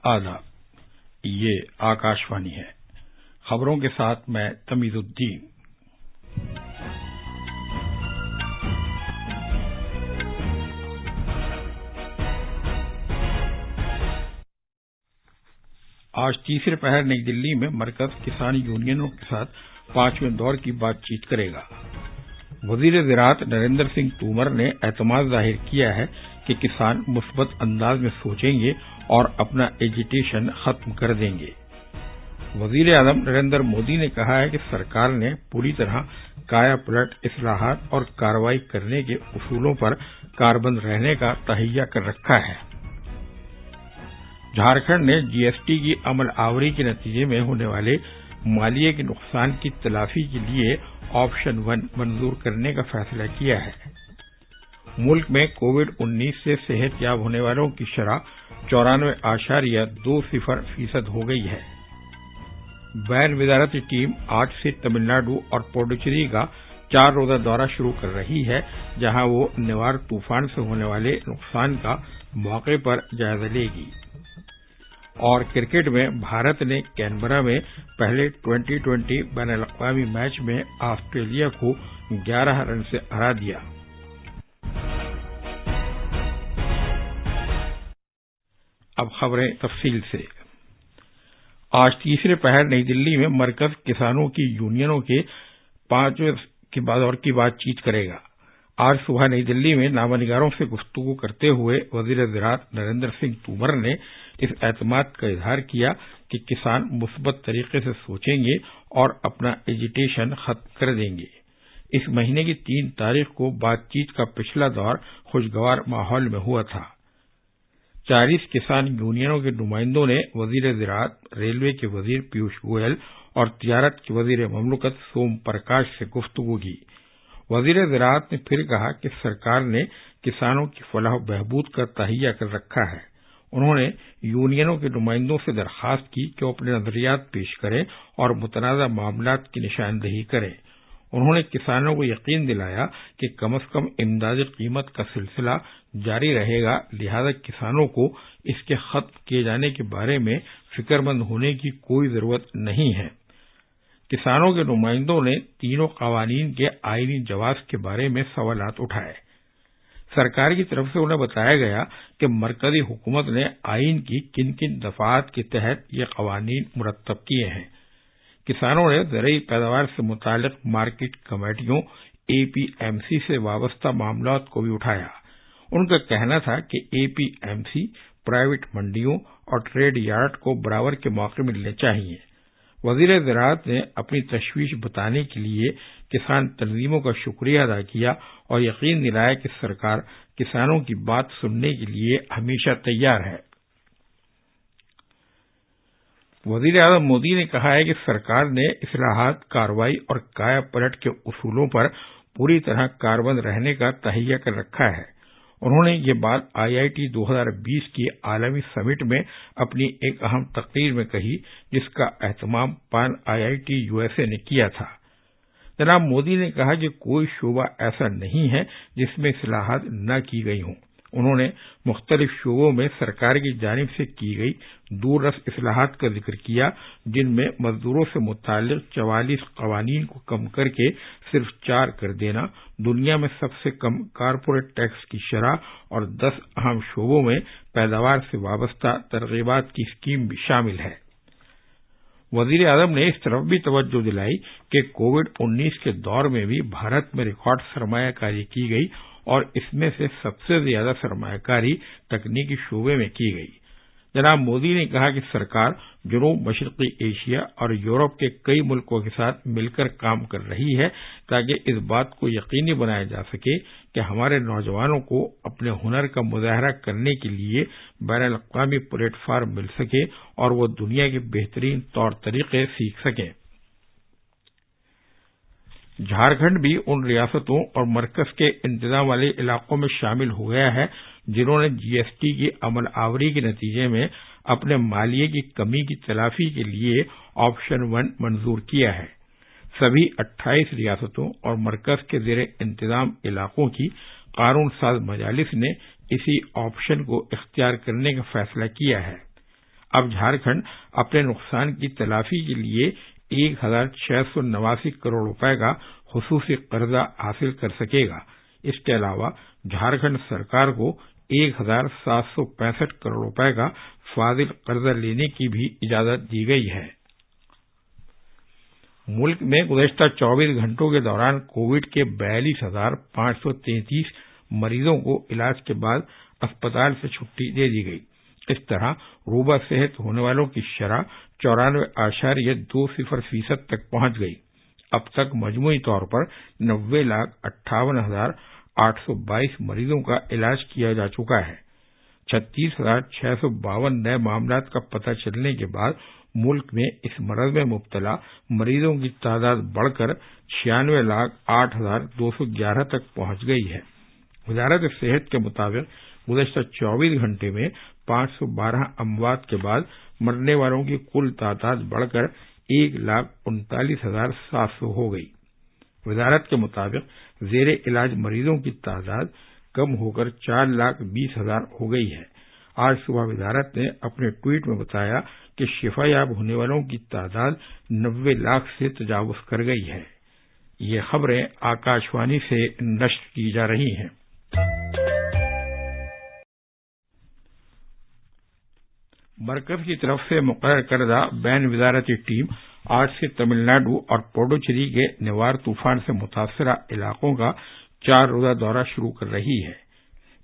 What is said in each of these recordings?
آداب، یہ آکاشوانی ہے۔ خبروں کے ساتھ میں تمیز الدین۔ آج تیسرے پہر نئی دلی میں مرکز کسان یونینوں کے ساتھ 5ویں دور کی بات چیت کرے گا۔ وزیر زراعت نریندر سنگھ تومر نے اعتماد ظاہر کیا ہے کہ کسان مثبت انداز میں سوچیں گے اور اپنا ایجیٹیشن ختم کر دیں گے۔ وزیر اعظم نریندر مودی نے کہا ہے کہ سرکار نے پوری طرح کایا پلٹ اصلاحات اور کارروائی کرنے کے اصولوں پر کاربند رہنے کا تہیہ کر رکھا ہے۔ جھارکھنڈ نے جی ایس ٹی کی عمل آوری کے نتیجے میں ہونے والے مالیے کے نقصان کی تلافی کے لیے آپشن 1 منظور کرنے کا فیصلہ کیا ہے۔ ملک میں کووڈ-19 سے صحت یاب ہونے والوں کی شرح 94.20% ہو گئی ہے۔ بین وزارتی ٹیم آج سے تمل ناڈو اور پڈوچیری کا 4 روزہ دورہ شروع کر رہی ہے، جہاں وہ نیوار طوفان سے ہونے والے نقصان کا موقع پر جائزہ لے گی۔ اور کرکٹ میں بھارت نے کینبرا میں پہلے ٹی20 بین الاقوامی میچ میں آسٹریلیا کو 11 رن سے ہرا دیا۔ اب خبریں تفصیل سے۔ آج تیسرے پہر نئی دلی میں مرکز کسانوں کی یونینوں کے 5ویں دور کی بات چیت کرے گا۔ آج صبح نئی دلی میں نامہ نگاروں سے گفتگو کرتے ہوئے وزیر زراعت نریندر سنگھ تومر نے اس اعتماد کا اظہار کیا کہ کسان مثبت طریقے سے سوچیں گے اور اپنا ایجیٹیشن ختم کر دیں گے۔ اس مہینے کی 3 تاریخ کو بات چیت کا پچھلا دور خوشگوار ماحول میں ہوا تھا۔ 40 کسان یونینوں کے نمائندوں نے وزیر زراعت، ریلوے کے وزیر پیوش گوئل اور تجارت کے وزیر مملکت سوم پرکاش سے گفتگو کی۔ وزیر زراعت نے پھر کہا کہ سرکار نے کسانوں کی فلاح و بہبود کا تہیہ کر رکھا ہے۔ انہوں نے یونینوں کے نمائندوں سے درخواست کی کہ وہ اپنے نظریات پیش کریں اور متنازع معاملات کی نشاندہی کریں۔ انہوں نے کسانوں کو یقین دلایا کہ کم از کم امدادی قیمت کا سلسلہ جاری رہے گا، لہذا کسانوں کو اس کے ختم کیے جانے کے بارے میں فکر مند ہونے کی کوئی ضرورت نہیں ہے۔ کسانوں کے نمائندوں نے تینوں قوانین کے آئینی جواز کے بارے میں سوالات اٹھائے۔ سرکار کی طرف سے انہیں بتایا گیا کہ مرکزی حکومت نے آئین کی کن کن دفعات کے تحت یہ قوانین مرتب کیے ہیں۔ کسانوں نے زرعی پیداوار سے متعلق مارکیٹ کمیٹیوں اے پی ایم سی سے وابستہ معاملات کو بھی اٹھایا۔ ان کا کہنا تھا کہ اے پی ایم سی، پرائیویٹ منڈیوں اور ٹریڈ یارڈ کو برابر کے موقع ملنے چاہیے۔ وزیر زراعت نے اپنی تشویش بتانے کے لیے کسان تنظیموں کا شکریہ ادا کیا اور یقین دلایا کہ سرکار کسانوں کی بات سننے کے لیے ہمیشہ تیار ہے۔ وزیر اعظم مودی نے کہا ہے کہ سرکار نے اصلاحات، کارروائی اور کایا پلٹ کے اصولوں پر پوری طرح کاربند رہنے کا تہیہ کر رکھا ہے۔ انہوں نے یہ بات IIT 2020 کی عالمی سمٹ میں اپنی ایک اہم تقریر میں کہی، جس کا اہتمام پان IIT USA نے کیا تھا۔ جناب مودی نے کہا کہ کوئی شعبہ ایسا نہیں ہے جس میں اصلاحات نہ کی گئی ہوں۔ انہوں نے مختلف شعبوں میں سرکار کی جانب سے کی گئی دور رس اصلاحات کا ذکر کیا، جن میں مزدوروں سے متعلق 44 قوانین کو کم کر کے صرف 4 کر دینا، دنیا میں سب سے کم کارپوریٹ ٹیکس کی شرح اور 10 اہم شعبوں میں پیداوار سے وابستہ ترغیبات کی اسکیم بھی شامل ہے۔ وزیر اعظم نے اس طرف بھی توجہ دلائی کہ کووڈ-19 کے دور میں بھی بھارت میں ریکارڈ سرمایہ کاری کی گئی اور اس میں سے سب سے زیادہ سرمایہ کاری تکنیکی شعبے میں کی گئی۔ جناب مودی نے کہا کہ سرکار جنوب مشرقی ایشیا اور یورپ کے کئی ملکوں کے ساتھ مل کر کام کر رہی ہے تاکہ اس بات کو یقینی بنایا جا سکے کہ ہمارے نوجوانوں کو اپنے ہنر کا مظاہرہ کرنے کے لیے بین الاقوامی پلیٹ فارم مل سکے اور وہ دنیا کے بہترین طور طریقے سیکھ سکیں۔ جھارکھنڈ بھی ان ریاستوں اور مرکز کے انتظام والے علاقوں میں شامل ہو گیا ہے جنہوں نے جی ایس ٹی کی عمل آوری کے نتیجے میں اپنے مالیے کی کمی کی تلافی کے لیے آپشن 1 منظور کیا ہے۔ سبھی 28 ریاستوں اور مرکز کے زیر انتظام علاقوں کی قانون ساز مجالس نے اسی آپشن کو اختیار کرنے کا فیصلہ کیا ہے۔ اب جھارکھنڈ اپنے نقصان کی تلافی کے لیے 1,689 کروڑ روپے کا خصوصی قرضہ حاصل کر سکے گا۔ اس کے علاوہ جھارکھنڈ سرکار کو 1,765 کروڑ روپے کا فاضل قرضہ لینے کی بھی اجازت دی گئی ہے۔ ملک میں گزشتہ 24 گھنٹوں کے دوران کووڈ کے 42,533 مریضوں کو علاج کے بعد اسپتال سے چھٹی دے دی گئی۔ اس طرح روبہ صحت ہونے والوں کی شرح 94.20% تک پہنچ گئی۔ اب تک مجموعی طور پر 90,58,822 مریضوں کا علاج کیا جا چکا ہے۔ 36,652 نئے معاملات کا پتہ چلنے کے بعد ملک میں اس مرض میں مبتلا مریضوں کی تعداد بڑھ کر 96,08,211 تک پہنچ گئی ہے۔ وزارت صحت کے مطابق گزشتہ 24 گھنٹے میں 512 اموات کے بعد مرنے والوں کی کل تعداد بڑھ کر 1,39,700 ہو گئی۔ وزارت کے مطابق زیر علاج مریضوں کی تعداد کم ہو کر 4,20,000 ہو گئی ہے۔ آج صبح وزارت نے اپنے ٹویٹ میں بتایا کہ شفا یاب ہونے والوں کی تعداد 90 لاکھ سے تجاوز کر گئی ہے۔ یہ خبریں آکاشوانی سے نشر کی جا رہی ہیں۔ مرکز کی طرف سے مقرر کردہ بین وزارتی ٹیم آج سے تمل ناڈو اور پڈوچیری کے نیوار طوفان سے متاثرہ علاقوں کا 4 روزہ دورہ شروع کر رہی ہے۔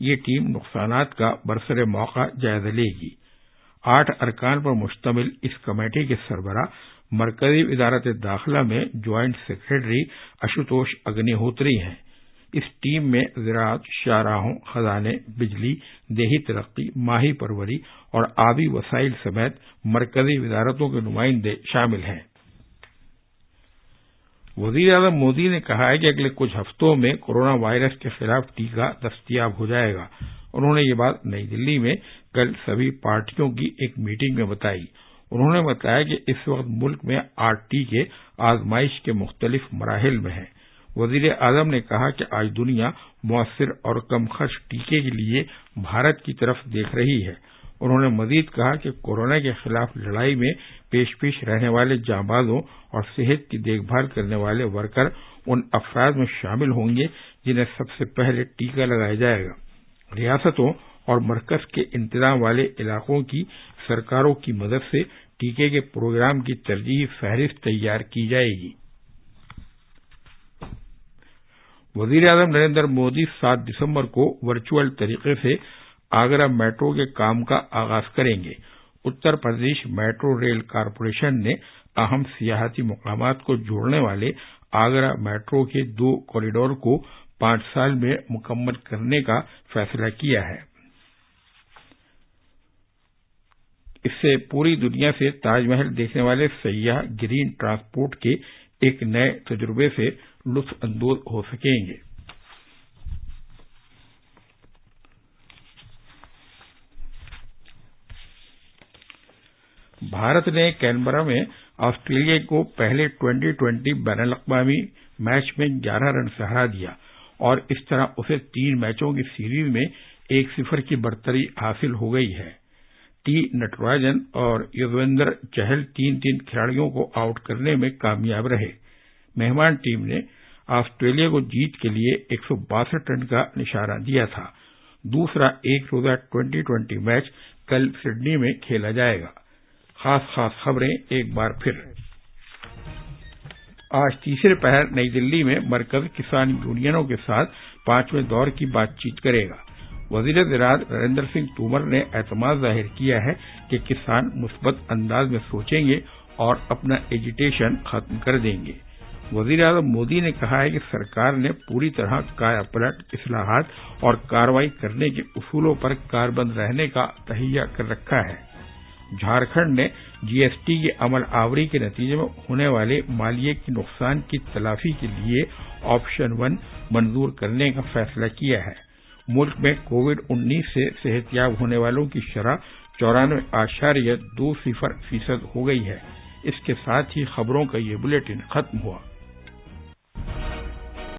یہ ٹیم نقصانات کا برسر موقع جائزہ لے گی۔ 8 ارکان پر مشتمل اس کمیٹی کے سربراہ مرکزی وزارت داخلہ میں جوائنٹ سیکرٹری اشوتوش اگنی ہوتری ہیں۔ اس ٹیم میں زراعت، شاہراہوں، خزانے، بجلی، دیہی ترقی، ماہی پروری اور آبی وسائل سمیت مرکزی وزارتوں کے نمائندے شامل ہیں۔ وزیر اعظم مودی نے کہا ہے کہ اگلے کچھ ہفتوں میں کورونا وائرس کے خلاف ٹیکہ دستیاب ہو جائے گا۔ انہوں نے یہ بات نئی دلی میں کل سبھی پارٹیوں کی ایک میٹنگ میں بتائی۔ انہوں نے بتایا کہ اس وقت ملک میں 8 ٹیکے آزمائش کے مختلف مراحل میں ہیں۔ وزیر اعظم نے کہا کہ آج دنیا مؤثر اور کم خرچ ٹیکے کے لیے بھارت کی طرف دیکھ رہی ہے۔ انہوں نے مزید کہا کہ کورونا کے خلاف لڑائی میں پیش رہنے والے جانبازوں اور صحت کی دیکھ بھال کرنے والے ورکر ان افراد میں شامل ہوں گے جنہیں سب سے پہلے ٹیکہ لگایا جائے گا۔ ریاستوں اور مرکز کے انتظام والے علاقوں کی سرکاروں کی مدد سے ٹیکے کے پروگرام کی ترجیحی فہرست تیار کی جائے گی۔ وزیر اعظم نریندر مودی 7 دسمبر کو ورچوئل طریقے سے آگرہ میٹرو کے کام کا آغاز کریں گے۔ Uttar Pradesh metro rail corporation نے اہم سیاحتی مقامات کو جوڑنے والے آگرہ میٹرو کے 2 کوریڈور کو 5 سال میں مکمل کرنے کا فیصلہ کیا ہے۔ اس سے پوری دنیا سے تاج محل دیکھنے والے سیاح گرین ٹرانسپورٹ کے ایک نئے تجربے سے لطف اندوز ہو سکیں گے۔ بھارت نے کینبرا میں آسٹریلیا کو پہلے 2020 بین الاقوامی میچ میں 11 رن سے ہرا دیا اور اس طرح اسے 3 میچوں کی سیریز میں 1-0 کی برتری حاصل ہو گئی ہے۔ ٹی نٹراجن اور یزویندر چہل 3 کھلاڑیوں کو آؤٹ کرنے میں کامیاب رہے۔ مہمان ٹیم نے آسٹریلیا کو جیت کے لیے 162 رن کا نشانہ دیا تھا۔ دوسرا ایک روزہ 2020 میچ کل سڈنی میں کھیلا جائے گا۔ خاص خبریں ایک بار پھر۔ آج تیسرے پہر نئی دلی میں مرکز کسان یونینوں کے ساتھ 5ویں دور کی بات چیت کرے گا۔ وزیر زراعت نریندر سنگھ تومر نے اعتماد ظاہر کیا ہے کہ کسان مثبت انداز میں سوچیں گے اور اپنا ایجیٹیشن ختم کر دیں گے۔ وزیر اعظم مودی نے کہا ہے کہ سرکار نے پوری طرح کایا پلٹ اصلاحات اور کارروائی کرنے کے اصولوں پر کاربند رہنے کا تہیہ کر رکھا ہے۔ جھارکھنڈ نے جی ایس ٹی کی عمل آوری کے نتیجے میں ہونے والے مالیے کے نقصان کی تلافی کے لیے آپشن 1 منظور کرنے کا فیصلہ کیا ہے۔ ملک میں کووڈ-19 سے صحت یاب ہونے والوں کی شرح 94.20% ہو گئی ہے۔ اس کے ساتھ ہی خبروں کا یہ بلیٹن ختم ہوا۔